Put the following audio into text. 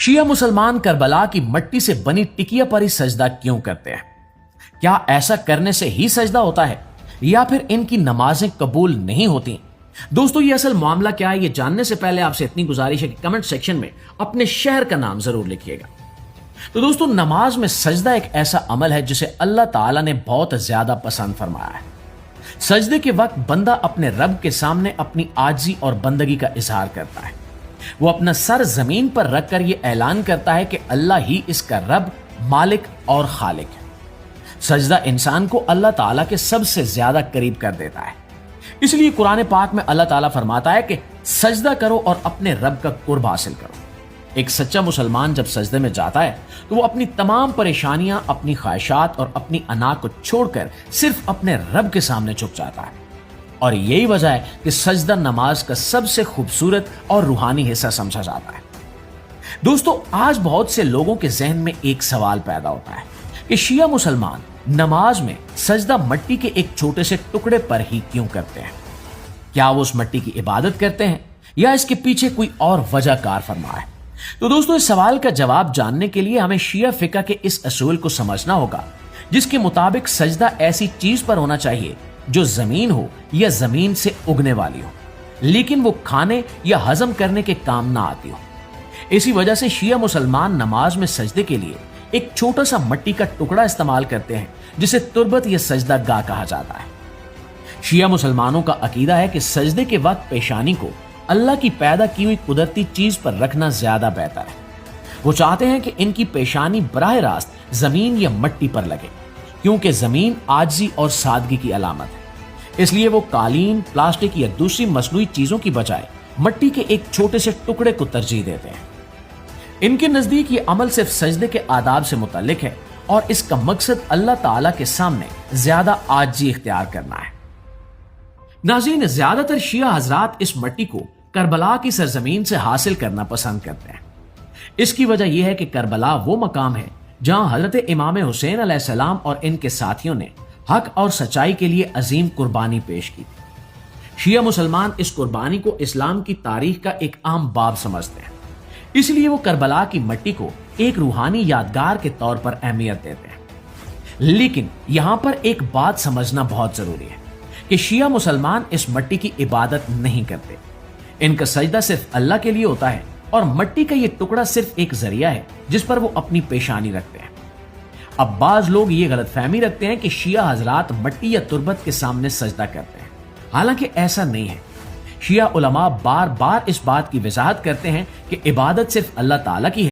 شیعہ مسلمان کربلا کی مٹی سے بنی ٹکیا پر ہی سجدہ کیوں کرتے ہیں؟ کیا ایسا کرنے سے ہی سجدہ ہوتا ہے یا پھر ان کی نمازیں قبول نہیں ہوتی؟ دوستو، یہ اصل معاملہ کیا ہے، یہ جاننے سے پہلے آپ سے اتنی گزارش ہے کہ کمنٹ سیکشن میں اپنے شہر کا نام ضرور لکھیے گا۔ تو دوستو، نماز میں سجدہ ایک ایسا عمل ہے جسے اللہ تعالیٰ نے بہت زیادہ پسند فرمایا ہے۔ سجدے کے وقت بندہ اپنے رب کے سامنے اپنی عاجزی اور بندگی کا اظہار کرتا ہے۔ وہ اپنا سر زمین پر رکھ کر یہ اعلان کرتا ہے کہ اللہ ہی اس کا رب، مالک اور خالق ہے۔ سجدہ انسان کو اللہ تعالیٰ کے سب سے زیادہ قریب کر دیتا ہے۔ اس لیے قرآن پاک میں اللہ تعالیٰ فرماتا ہے کہ سجدہ کرو اور اپنے رب کا قرب حاصل کرو۔ ایک سچا مسلمان جب سجدے میں جاتا ہے تو وہ اپنی تمام پریشانیاں، اپنی خواہشات اور اپنی انا کو چھوڑ کر صرف اپنے رب کے سامنے جھک جاتا ہے، اور یہی وجہ ہے کہ سجدہ نماز کا سب سے خوبصورت اور روحانی حصہ سمجھا جاتا ہے۔ دوستو، آج بہت سے لوگوں کے ذہن میں ایک سوال پیدا ہوتا ہے کہ شیعہ مسلمان نماز میں سجدہ مٹی کے ایک چھوٹے سے ٹکڑے پر ہی کیوں کرتے ہیں؟ کیا وہ اس مٹی کی عبادت کرتے ہیں یا اس کے پیچھے کوئی اور وجہ کار فرما ہے؟ تو دوستو، اس سوال کا جواب جاننے کے لیے ہمیں شیعہ فقہ کے اس اصول کو سمجھنا ہوگا، جس کے مطابق سجدہ ایسی چیز پر ہونا چاہیے جو زمین ہو یا زمین سے اگنے والی ہو، لیکن وہ کھانے یا ہضم کرنے کے کام نہ آتی ہو۔ اسی وجہ سے شیعہ مسلمان نماز میں سجدے کے لیے ایک چھوٹا سا مٹی کا ٹکڑا استعمال کرتے ہیں، جسے تربت یا سجدہ گاہ کہا جاتا ہے۔ شیعہ مسلمانوں کا عقیدہ ہے کہ سجدے کے وقت پیشانی کو اللہ کی پیدا کی ہوئی قدرتی چیز پر رکھنا زیادہ بہتر ہے۔ وہ چاہتے ہیں کہ ان کی پیشانی براہ راست زمین یا مٹی پر لگے، کیونکہ زمین عاجزی اور سادگی کی علامت ہے۔ اس لیے وہ قالین، پلاسٹک یا دوسری مصنوعی چیزوں کی بجائے مٹی کے ایک چھوٹے سے ٹکڑے کو ترجیح دیتے ہیں۔ ان کے نزدیک یہ عمل صرف سجدے کے آداب سے متعلق ہے اور اس کا مقصد اللہ تعالیٰ کے سامنے زیادہ عاجزی اختیار کرنا ہے۔ ناظرین، زیادہ تر شیعہ حضرات اس مٹی کو کربلا کی سرزمین سے حاصل کرنا پسند کرتے ہیں۔ اس کی وجہ یہ ہے کہ کربلا وہ مقام ہے جہاں حضرت امام حسین علیہ السلام اور ان کے ساتھیوں نے حق اور سچائی کے لیے عظیم قربانی پیش کی تھی۔ شیعہ مسلمان اس قربانی کو اسلام کی تاریخ کا ایک اہم باب سمجھتے ہیں، اس لیے وہ کربلا کی مٹی کو ایک روحانی یادگار کے طور پر اہمیت دیتے ہیں۔ لیکن یہاں پر ایک بات سمجھنا بہت ضروری ہے کہ شیعہ مسلمان اس مٹی کی عبادت نہیں کرتے۔ ان کا سجدہ صرف اللہ کے لیے ہوتا ہے، اور مٹی کا یہ ٹکڑا صرف ایک ذریعہ ہے جس پر وہ اپنی پیشانی رکھتے ہیں۔ اب بعض لوگ یہ غلط فہمی رکھتے ہیں کہ شیعہ حضرات مٹی یا تربت کے سامنے سجدہ کرتے ہیں، حالانکہ ایسا نہیں ہے۔ شیعہ علماء بار بار اس بات کی وضاحت کرتے ہیں کہ عبادت صرف اللہ تعالیٰ کی ہے